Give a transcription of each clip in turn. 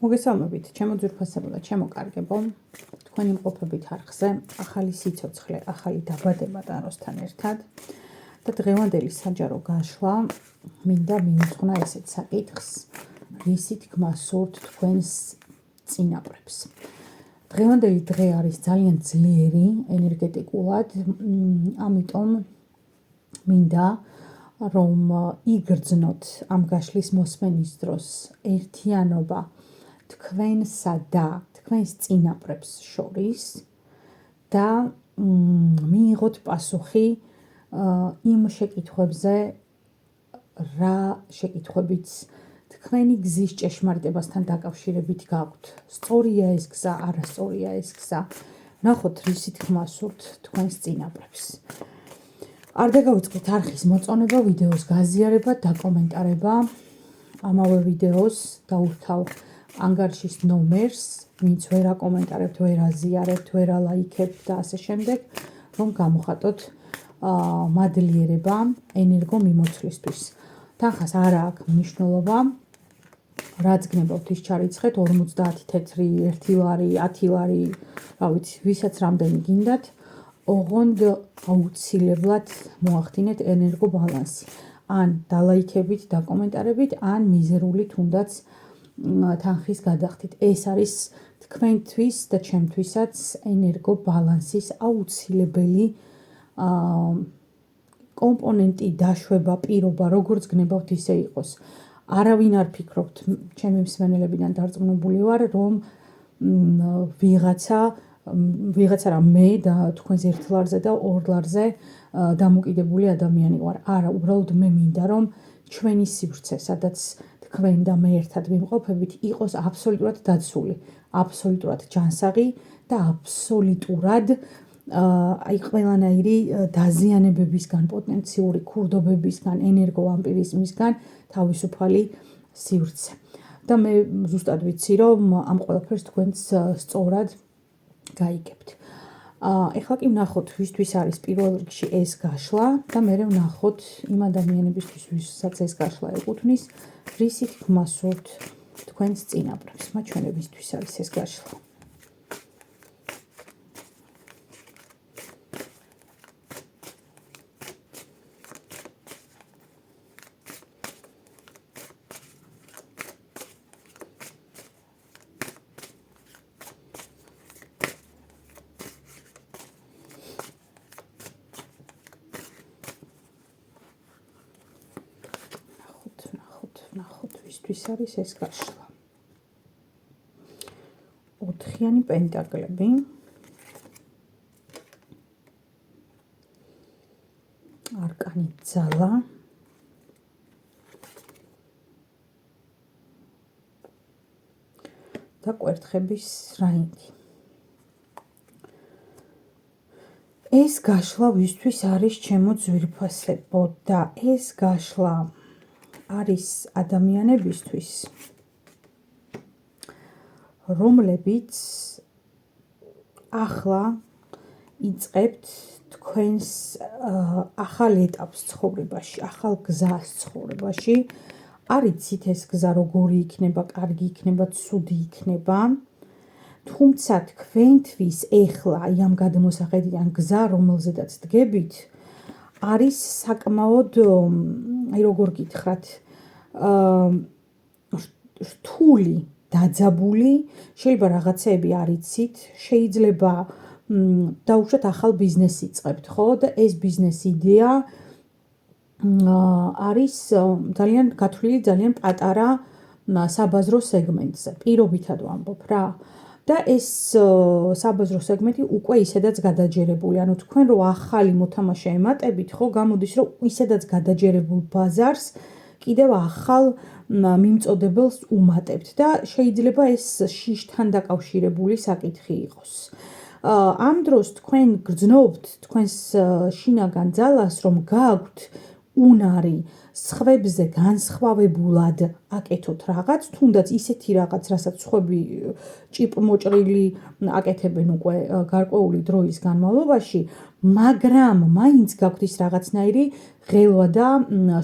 მოგესალმებით, ჩემო ძვირფასებო და ჩემო კარგებო, თქვენი მყოფებით არხზე, ახალი სიცოცხლე, ახალი დაბადება და როსთან ერთად და დღევანდელი საჯარო გაშლა მინდა მივიწყნა ესეთ საკითხს, რისით გმასურთ თქვენს წინაპრებს. დღევანდელი დღე არის ძალიან ძლიერი ენერგეტიკულად, ამიტომ მინდა რომ იგრძნოთ ამ გაშლის მოსმენის დროს ერთიანობა თქვენსა და თქვენს წინაპრებს შორის და მიიღოთ პასუხი იმ შეკითხვებზე, რა შეკითხვებიც თქვენი გზის ჭეშმარიტებასთან დაკავშირებით გაქვთ. სწორია ეს გზა, არასწორია ეს გზა. ნახოთ, რისით გმასურთ თქვენს წინაპრებს. არ დაგავიწყდით არხის მოწონება, ვიდეოს გაზიარება, დაკომენტარება. ამავე ვიდეოს დაურთავ ანგარიშის ნომერს, ვინც ვერ აკომენტარებთ, ვერ აზიარებთ, ვერ ალაიქებთ და ასე შემდეგ, რომ გამოხატოთ მადლიერება ენერგო მიმოცვლისთვის. თანხას არ აქვს მნიშვნელობა, რაც გნებავთ ის ჩარიცხეთ, 50 თეთრი, 1 ლარი, 10 ლარი, რა ვიცი, ვისაც რამდენი გინდათ, ოღონდ აუცილებლად მოახდინეთ ენერგო ბალანსი. ან დალაიქებით, დაკომენტარებით, ან მიზერული თუნდაც თანხის გადახდით. ეს არის თქვენთვის და ჩემთვისაც ენერგო ბალანსის აუცილებელი კომპონენტი, დაშვება, პირობა, როგორც გნებავთ ისე იყოს. არავინ არ ფიქრობთ, ჩემი მსმენელებიდან დარწმუნებული ვარ, რომ ვიღაცა რა მე და თქვენს 1 ლარზე და 2 ლარზე დამოკიდებული ადამიანი ვარ. არა, უბრალოდ მე მინდა რომ ჩვენი სივრცე, სადაც თქვენ და მე ერთად ვიმყოფებით, იყოს აბსოლუტურად დაცული, აბსოლუტურად ჯანსაღი და აბსოლუტურად აი ყველანაირი დაზიანებებისგან, პოტენციური ქურდობებისგან, ენერგო ვამპირიზმისგან თავისუფალი სივრცე. და მე ზუსტად ვიცი, რომ ამ ყველაფერს თქვენც სწორად გაიგებთ. ეხლა კი ვნახოთ, ვისთვის არის პირველ რიგში ეს გაშლა და მერე ვნახოთ იმ ადამიანებისთვის, ვისაც ეს გაშლა ეკუთვნის, რისით გმასურთ თქვენს წინაპრებს. მაჩვენებისთვის არის ეს გაშლა. ნახოთ, ვისთვის არის ეს გაშლა. 4-იანი პენტაკლები. არკანი ძალა. და კვერთხების რაინდი. ეს გაშლა ვისთვის არის ჩემო ძვირფასებო და ეს გაშლა არის ადამიანებისთვის, რომლებიც ახლა იწყებთ თქვენს ახალ ეტაპს ცხოვრებაში, ახალ გზას ცხოვრებაში. არ იცით ეს გზა როგორი იქნება, კარგი იქნება, ცუდი იქნება. თუმცა თქვენთვის ეხლა აი ამ გადმოსახედიდან გზა, რომელზედაც დგებით, არის საკმაოდ, აი როგორ გითხრათ, რთული, დაძაბული, შეიძლება რაღაცეები არ იცით, შეიძლება დაუშვათ ახალ ბიზნესი იწყებთ, ხო? და ეს ბიზნეს იდეა არის ძალიან გათვლილი, ძალიან პატარა საბაზრო სეგმენტზე. პირობითად ვამბობ რა. და ეს საბაზრო სეგმენტი უკვე ისედაც გადაჯერებული. ანუ თქვენ რო ახალი მოთამაშე ემატებით, ხო, გამოდის რომ ისედაც გადაჯერებულ ბაზარს კიდევ ახალ მიმწოდებელს უმატებთ და შეიძლება ეს შიშთან დაკავშირებული საკითხი იყოს. ამ დროს თქვენ გრძნობთ თქვენს შინაგან ძალას, რომ გააქვთ უნარი სხვებზე განსხვავებულად აკეთოთ რაღაც, თუნდაც ისეთი რაღაც, რასაც სხვები ჭიპმოჭრილი აკეთებენ უკვე გარკვეული დროის განმავლობაში, მაგრამ მაინც გაქვთ ის რაღაცნაირი ღელვა და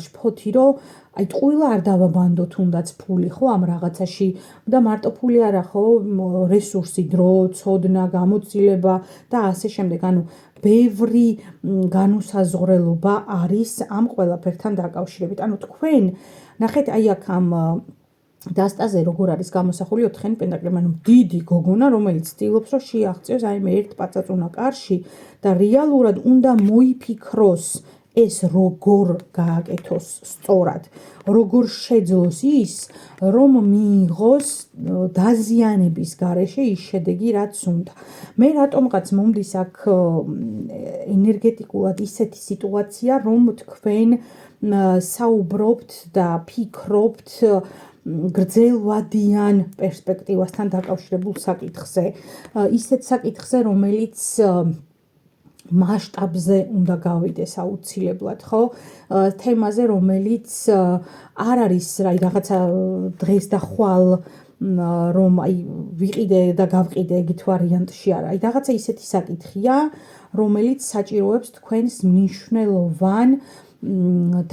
შფოთი, რომ აი ტყუილა არ დავაბანდო თუნდაც ფული ხო ამ რაღაცაში და მარტო ფული არა ხო რესურსი, დრო, ცოდნა, გამოცდილება და ასე შემდეგ. ანუ ბევრი განუსაზღვრელობა არის ამ ყველაფერთან დაკავშირებით. ანუ თქვენ ნახეთ აი აქ ამ დასტაზე როგორ არის გამოსახული 4-იანი პენტაკლები, ანუ დიდი გოგონა, რომელიც ცდილობს რომ შეაღწიოს აი მე ერთ პაწაწუნა კარში და რეალურად უნდა მოიფიქროს ეს როგორ გააკეთოს სწორად, როგორ შეძლოს ის, რომ მიიღოს დაზიანების გარეშე ის შედეგი, რაც უნდა. მე რატომღაც მომდის აქ ენერგეტიკულად ისეთი სიტუაცია, რომ თქვენ საუბრობთ და ფიქრობთ გრძელვადიან პერსპექტივასთან დაკავშირებულ საკითხზე. ისეთ საკითხზე, რომელიც მასშტაბზე უნდა გავიდეს აუცილებლად, ხო? თემაზე, რომელიც არ არის რაღაცა დღეს და ხვალ რომ აი ვიყიდე და გავყიდე ეგეთ ვარიანტში არა. აი რაღაცა ისეთი საკითხია, რომელიც საჭიროებს თქვენს მნიშვნელოვან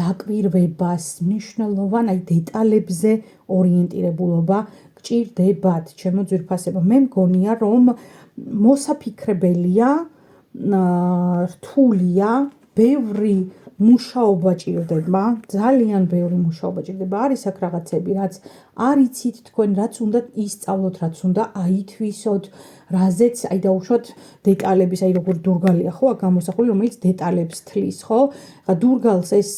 დაკვირვებას, მნიშვნელოვან აი დეტალებზე ორიენტირებულობა გჭირდებათ, ჩემო ძვირფასებო. მე მგონია, რომ მოსაფიქრებელია, რთულია, ბევრი მუშაობა ჭირდება, ძალიან ბევრი მუშაობა ჭირდება. არის აქ რაღაცები, რაც არ იცით თქვენ, რაც უნდა ისწავლოთ, რაც უნდა აითვისოთ, რაზეც აი დაუშვათ დეტალების, აი როგორ დურგალია ხო აქ გამოსახული, რომელიც დეტალებს თლის, ხო? დურგალს ეს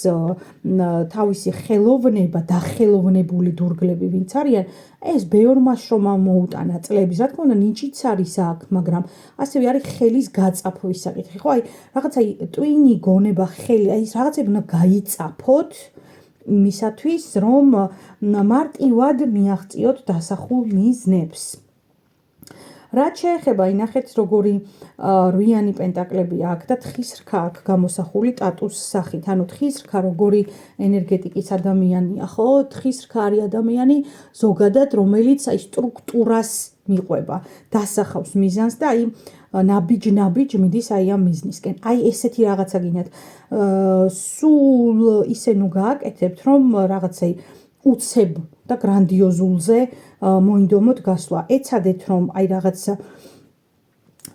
თავისი ხელოვნება, დახელოვნებული დურგლები ვინც არიან, ეს ბევრმა შრომამ მოუტანა წლების. რა თქმა უნდა, ნიჭიც არის აქ, მაგრამ ასევე არის ხელის გაწაფვის საკითხი, ხო? აი რაღაცა ტვინი გონება, ხელი, აი ეს რაღაცები უნდა გაიწაფოთ იმისათვის, რომ მარტივად მიაღწიოთ დასახულ მიზნებს. რაც შეეხება, ნახეთ როგორი 8-იანი პენტაკლები აქ და თხის რქა აქ გამოსახული ტატუს სახით. ანუ თხის რქა როგორი ენერგეტიკის ადამიანია, ხო? თხის რქა არის ადამიანი ზოგადად, რომელიც აი სტრუქტურას მიყვება, დასახავს მიზანს და აი ნაბიჯ მიდის აი ამ მიზნისკენ. აი ესეთი რაღაცა გინდათ. სულ ისე ნუ გააკეთებთ, რომ რაღაცა უცებ და გრანდიოზულზე მოინდომოთ გასვლა. ეცადეთ რომ აი რაღაცა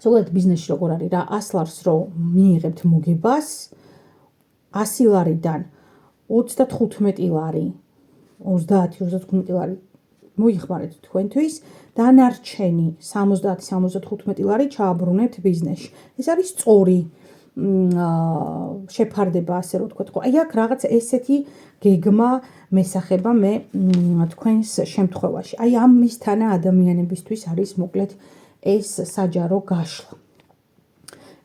ზოგადად ბიზნესში როგორ არის რა 100 ლარს რო მიიღებთ მოგებას 100 ლარიდან 35 ლარი 30-35 ლარი მოიხმარეთ თქვენთვის, დანარჩენი 70-75 ლარი ჩააბრუნეთ ბიზნესში. ეს არის სწორი შეფარდება, ასე რომ თქვა. აი აქ რაღაც ესეთი გეგმა მესახება მე თქვენს შემთხვევაში. აი ამისთანა ადამიანებისთვის არის მოკლედ ეს საჯარო გაშლა.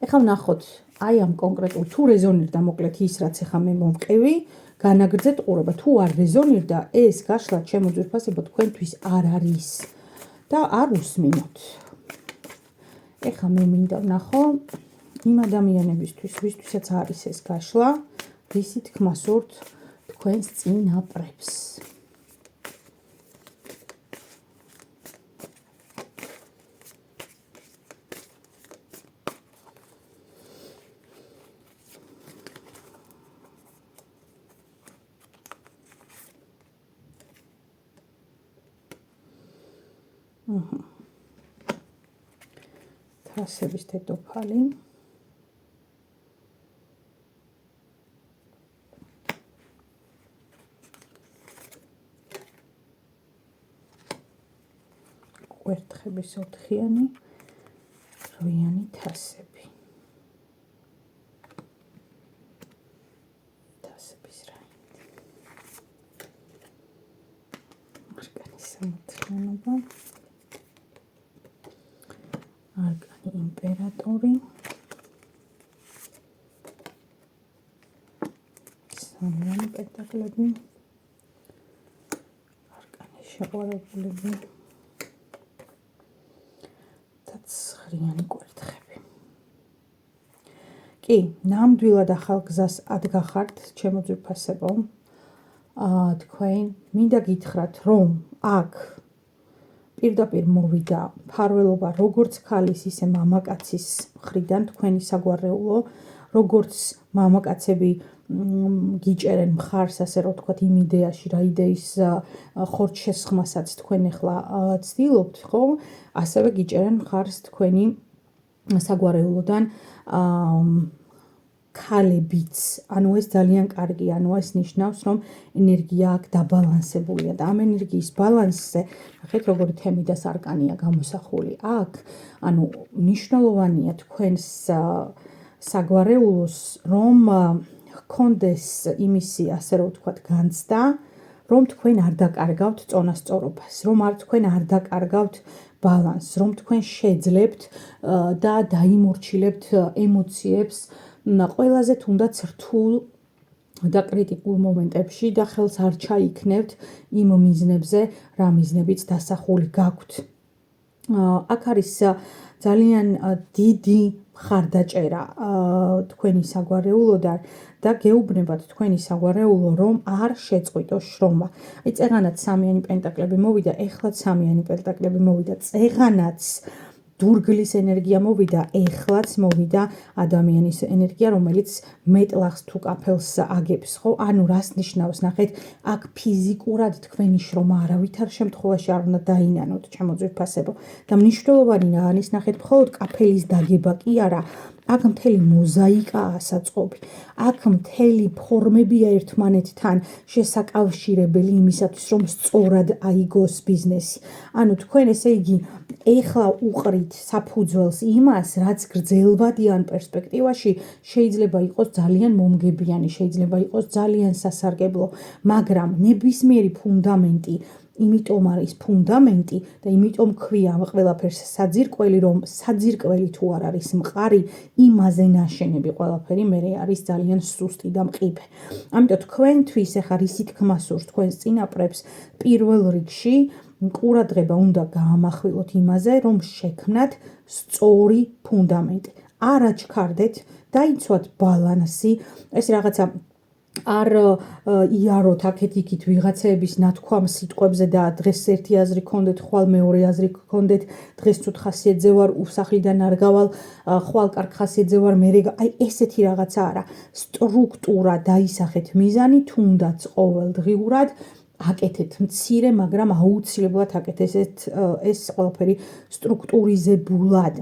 ეხლა ვნახოთ აი ამ კონკრეტულ თუ რეზონირდა მოკლედ ის რაც ეხლა მე მომყევი, განაგრძეთ ყურება. თუ არ რეზონირდა, ეს გაშლა ჩემო ძვირფასებო თქვენთვის არ არის და არ უსმინოთ. ეხლა მე მინდა ვნახო იმ ადამიანებისთვის, ვისთვისაც არის ეს გაშლა, ვისი თქმა სურთ თქვენს წინაპრებს. თასების დედოფალი. კვერთხების 4-იანი, 8-იანი თასები. თასების რაინდი. არკანის სამართლიანობა. არკანი იმპერატორი. სამიანი პენტაკლები. არკანის შეყვარებულები. ცხრიანი კვერთხები. კი, ნამდვილად ახალ გზას ადგახართ, ჩემო ძვირფასებო. თქვენ მინდა გითხრათ, რომ აქ პირდაპირ მოვიდა მფარველობა როგორც ქალის, ისე მამაკაცის მხრიდან თქვენი საგვარეულო, როგორც მამაკაცები გიჭერენ მხარს, ასე რომ ვთქვათ, იმ იდეაში, რა იდეის ხორცშესხმასაც თქვენ ახლა ცდილობთ, ხო? ასევე გიჭერენ მხარს თქვენი საგვარეულოდან ქალებიც, ანუ ეს ძალიან კარგი, ანუ ეს ნიშნავს, რომ ენერგია აქ დაბალანსებულია და ამ ენერგიის ბალანსზე, ნახეთ, როგორი თემი და სარკანია გამოსახული აქ, ანუ მნიშვნელოვანია თქვენს საგვარეულოს, რომ ჰქონდეს იმისი, ასე რომ ვთქვათ, განცდა, რომ თქვენ არ დაკარგავთ წონასწორობას, რომ თქვენ არ დაკარგავთ ბალანსს, რომ თქვენ შეძლებთ და დაიმორჩილებთ ემოციებს ყველაზე თუნდაც რთულ და კრიტიკულ მომენტებში და ხელს არ ჩაიქნევთ იმ მიზნებზე, რა მიზნებიც დასახული გაქვთ. აქ არის ძალიან დიდი მხარდაჭერა თქვენი საგვარეულოდან და გეუბნებათ თქვენი საგვარეულო, რომ არ შეწყვიტოს შრომა. აი, წეღანაც სამიანი პენტაკლები მოვიდა, ეხლაც სამიანი პენტაკლები მოვიდა, წეღანაც დურგლის ენერგია მოვიდა, ეხლაც მოვიდა ადამიანის ენერგია, რომელიც მეტლახს თუ კაფელს აგებს, ხო? ანუ რას ნიშნავს, ნახეთ, აქ ფიზიკურად თქვენი შრომა არავითარ შემთხვევაში არ უნდა დაინანოთ, ჩემო ძვირფასებო. და მნიშვნელოვანი რა არის, ნახეთ, მხოლოდ კაფელის დაგება კი არა, აქ მთელი მოზაიკაა საწყობი. აქ მთელი ფორმებია ერთმანეთთან შესაკავშირებელი იმისათვის, რომ სწორად აიგოს ბიზნესი. ანუ თქვენ ესე იგი ეხლა უყრით საფუძველს იმას, რაც გრძელვადიან პერსპექტივაში შეიძლება იყოს ძალიან მომგებიანი, შეიძლება იყოს ძალიან სასარგებლო, მაგრამ ნებისმიერი ფუნდამენტი იმიტომ არის ფუნდამენტი და იმიტომ ქვია ამ ყველაფერს საძირკველი, რომ საძირკველი თუ არ არის მყარი, იმაზე ნაშენები ყველაფერი მერე არის ძალიან სუსტი და მყიფე. ამიტომ თქვენთვის ახლა რისი თქმა სურს თქვენს წინაპრებს პირველ რიგში ყურადღება უნდა გაამახვილოთ იმაზე, რომ შექმნათ სწორი ფუნდამენტი. არ აჩქარდეთ, დაიცვათ ბალანსი, ეს რაღაცა არ იაროთ აქეთ-იქით ვიღაცების ნათქვამ სიტყვებზე და დღეს ერთი აზრი გქონდეთ, ხვალ მეორე აზრი გქონდეთ, დღეს ცუდ ხასიათზე ვარ, უსახლიდან არ გავალ, ხვალ კარგ ხასიათზე ვარ, მერე აი ესეთი რაღაცა არა. სტრუქტურა დაისახეთ მიზანი, თუნდაც ყოველდღიურად აკეთეთ მცირე, მაგრამ აუცილებლად აკეთეთ ეს ყველაფერი სტრუქტურიზებულად.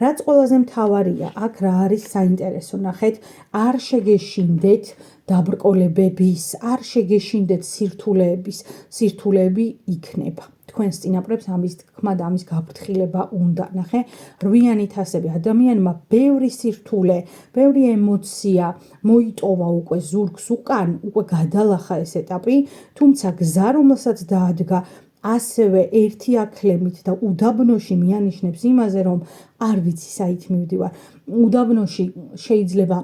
რაც ყველაზე მთავარია, აქ რა არის საინტერესო, ნახეთ, არ შეგეშინდეთ დაბრკოლებების, არ შეგეშინდეთ სირთულეების, სირთულეები იქნება. თქვენს წინაპრებს ამის თქმა და ამის გაფრთხილება უნდა. ნახე, რვიანით ასები ადამიანმა ბევრი სირთულე, ბევრი ემოცია მოიტოვა უკვე ზურგს უკან, უკვე გადალახა ეს ეტაპი, თუმცა გზა, რომელსაც დაადგა, ასევე ერთი აქლემით და უდაბნოში მიანიშნებს იმაზე, რომ არ ვიცი საით მივდივარ. უდაბნოში შეიძლება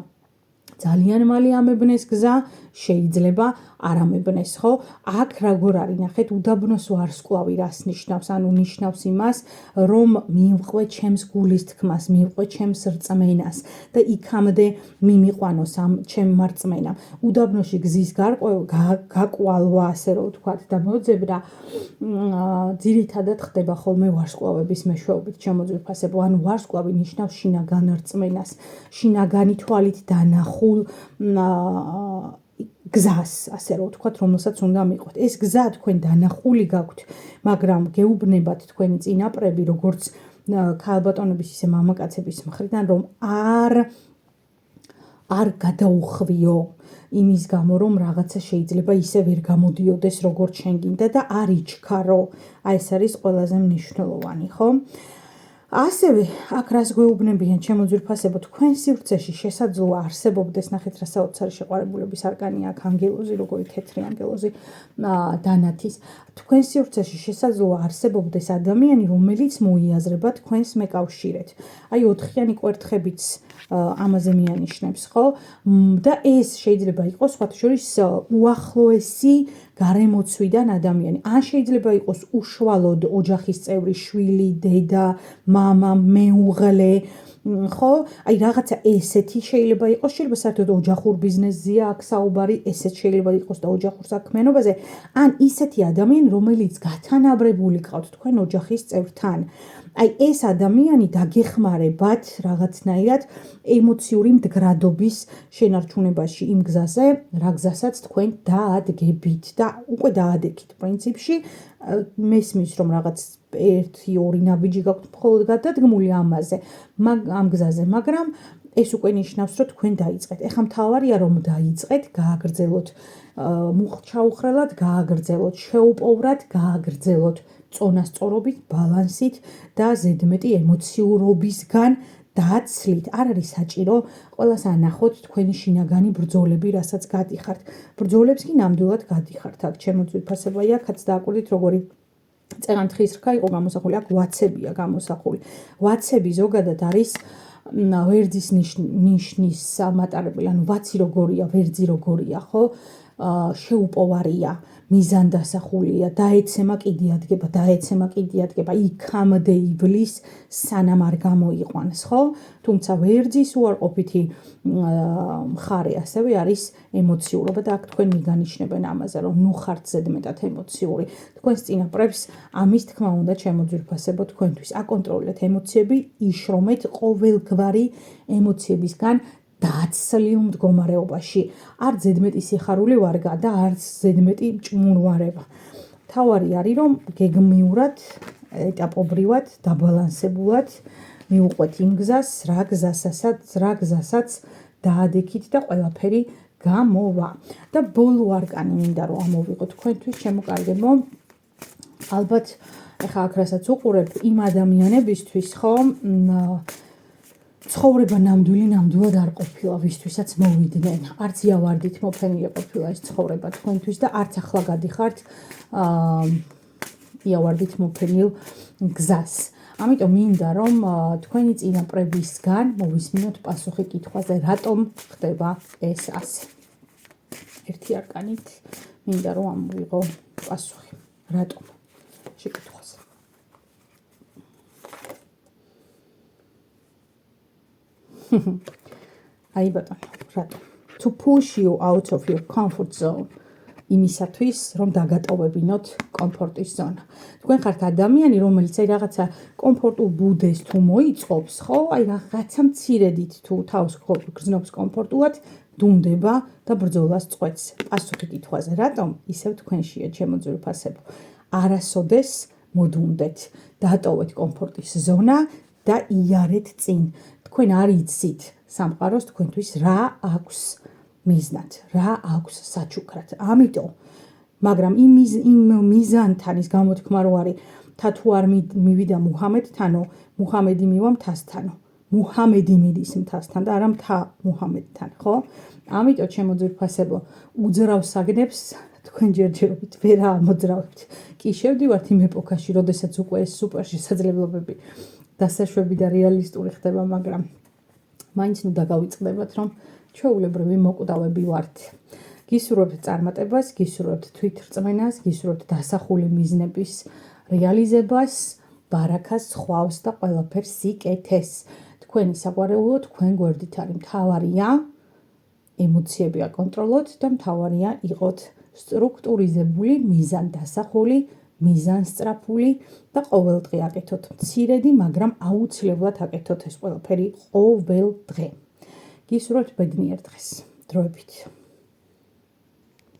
ძალიან მალე ამებნეს გზა, შეიძლება არ ამებნეს, ხო? აქ როგორ არის, ნახეთ, უდაბნოს ვარსკვლავი რას ნიშნავს? ანუ ნიშნავს იმას, რომ მივყვე ჩემს გულის თქმას, მივყვე ჩემს რწმენას და იქამდე მიმიყვანოს ამ ჩემმა რწმენამ. უდაბნოში გზის გაკვალვა, ასე რომ ვთქვათ, და მოძებნა ძირითადად ხდება ხოლმე ვარსკვლავების მეშვეობით, ჩემო ძვირფასებო. ანუ ვარსკვლავი ნიშნავს შინაგან რწმენას, შინაგანი თვალით დანახულ გზას, ასე რომ ვთქვათ, რომელსაც უნდა მიყვეთ. ეს გზა თქვენ დანახული გაქვთ, მაგრამ გეუბნებათ თქვენი წინაპრები, როგორც ქალბატონების ისე მამაკაცების მხრიდან, რომ არ გადაუხვიო იმის გამო, რომ რაღაცა შეიძლება ისე ვერ გამოდიოდეს, როგორც შენ გინდა და არ იჩქარო. აი ეს არის ყველაზე მნიშვნელოვანი, ხო? ასევე აქ რას გვეუბნებიან, ჩემო ძვირფასებო, თქვენ სივრცეში შესაძლოა არსებობდეს, ნახეთ რა საოცარი შეყვარებულების არკანია აქ ანგელოზი, როგორი თეთრი ანგელოზი დანათის. თქვენ სივრცეში შესაძლოა არსებობდეს ადამიანი, რომელიც მოიაზრება თქვენს მეკავშირეთ. აი 4-იანი კვერთხებიც ამაზე მიანიშნებს, ხო? და ეს შეიძლება იყოს სხვათა შორის უახლოესი გარემოცვიდან ადამიანი. ან შეიძლება იყოს უშუალოდ ოჯახის წევრი, შვილი, დედა, მამა, მეუღლე, ხო? აი რაღაცა ესეთი შეიძლება იყოს, შეიძლება საერთოდ ოჯახურ ბიზნესზეა აქ საუბარი, ესეც შეიძლება იყოს და ოჯახურ საქმიანობაზე. ან ისეთი ადამიანი, თქვენ, რომელიც გათანაბრებული ყავთ თქვენ ოჯახის წევრთან. აი ეს ადამიანი დაგეხმარებათ რაღაცნაირად ემოციური მდგრადობის შენარჩუნებაში იმ გზაზე, რა გზასაც თქვენ დაადგებით და უკვე დაადგეთ პრინციპში. მესმის რომ რაღაც 1-2 ნაბიჯი გაქვთ მხოლოდ გადადგმული ამაზე, ამ გზაზე, მაგრამ ეს უკვე ნიშნავს, რომ თქვენ დაიწყეთ. ეხლა მთავარია რომ დაიწყეთ, გააგრძელოთ მუხჩაუხრელად, გააგრძელოთ შეუპოვრად, გააგრძელოთ წონასწორობით, ბალანსით და ზედმეტი ემოციურობისგან დაცლით. არ არის საჭირო ყველას ანახოთ თქვენი შინაგანი ბრძოლები, რასაც გადიხართ. ბრძოლებს კი ნამდვილად გადიხართ. აქ ჩემო ძვირფასებია, აქაც დააკვირდით როგორი წეღანთხის რქა იყო გამოსახული, აქ ვაცებია გამოსახული. ვაცები ზოგადად არის ვერძის ნიშნის მატარებელი, ანუ ვაცი როგორია, ვერძი როგორია, ხო? შეუპოვარია, მიზანდასახულია, დაეცემა კიდე ადგება, იქამდე იბლის, სანამ არ გამოიყვანს, ხო? თუმცა ვერძის უარყოფითი მხარე ასევე არის ემოციურობა და აქ თქვენ მიგანიშნებენ ამაზე, რომ ნუ ხართ ზედმეტად ემოციური. თქვენს წინაპრებს ამის თქმა უნდა შემოძვირფასებო თქვენთვის. აკონტროლეთ ემოციები, იშრომეთ ყოველგვარი ემოციებისგან დაცლილ მდგომარეობაში. არ ზედმეტი სიხარული ვარგა და არც ზედმეტი მჭმურვარება. თავარი არის რომ გეგმიურად, ეტაპობრივად, დაბალანსებულად მიუყვეთ იმ გზას, რა გზასაც დაადექით და ყველაფერი გამოვა. და ბოლო არკანი მინდა რომ ამოვიღო თქვენთვის, შემოკარგებო. ალბათ ეხლა აქ რასაც უყურებ იმ ადამიანებისთვის, ხო, ცხოვრება ნამდვილად არ ყოფილა, ვისთვისაც მოვიდნენ. არც იავარდით მოფენილი ყოფილა ეს ცხოვრება თქვენთვის და არც ახლა გადიხართ იავარდით მოფენილ გზას. ამიტომ მინდა რომ თქვენი წინაპრებისგან მოვისმინოთ პასუხი კითხვაზე, რატომ ხდება ეს ასე. ერთი არკანით მინდა რომ ამოვიღო პასუხი. რატომ? შეკითხვაზე. აი ბატონო, რატომ? To push you out of your comfort zone. იმისათვის, რომ დაგატოვებინოთ კომფორტის ზონა. თქვენ ხართ ადამიანი, რომელიც აი რაღაცა კომფორტულ ბუდეს თუ მოიწყობს, ხო? აი რაღაცა მცირედით თუ თავს გრძნობს კომფორტულად, დუნდება და ბრძოლას წყვეტს. პასუხი კითხვაზე, რატომ? ისევ თქვენშია ჩემო ძვირფასებო. არასოდეს მოდუნდეთ, დატოვეთ კომფორტის ზონა და იარეთ წინ. თქვენ არ იცით სამყაროს თქვენთვის რა აქვს მიზნად, რა აქვს საჩუქრად. ამიტომ, მაგრამ იმ მიზანთან ის გამოთქმა რო არის, თა თუ არ მივიდა მუჰამედთანო, მუჰამედი მივა მთასთანო. მუჰამედი მიდის მთასთან და არა მთა მუჰამედთან, ხო? ამიტომ ჩემო ძვირფასებო, უძრავსაგნებს თქვენ ჯერჯერობით ვერ ამოძრავებთ. კი შევდივართ იმ ეპოქაში, როდესაც უკვე ეს სუპერ შესაძლებლობები დასაშვები და რეალისტური ხდება, მაგრამ მაინც ნუ დაგავიწყდებათ, რომ ჩვეულებრივი მოკვდავები ვართ. გისურვებთ წარმატებას, გისურვებთ თვითრწმენას, გისურვებთ დასახული მიზნების რეალიზებას, ბარაქას, ხვავს და ყველაფერს სიკეთეს. თქვენი საყვარელო თქვენ გვერდით არის. მთავარია ემოციები აკონტროლოთ და მთავარია იყოთ სტრუქტურიზებული, მიზანდასახული, მიზანსწრაფული და ყოველდღე აკეთოთ მცირედი, მაგრამ აუცილებლად აკეთოთ ეს ყველაფერი ყოველ დღე. გისურვებთ ბედნიერ დღეს. დროებით.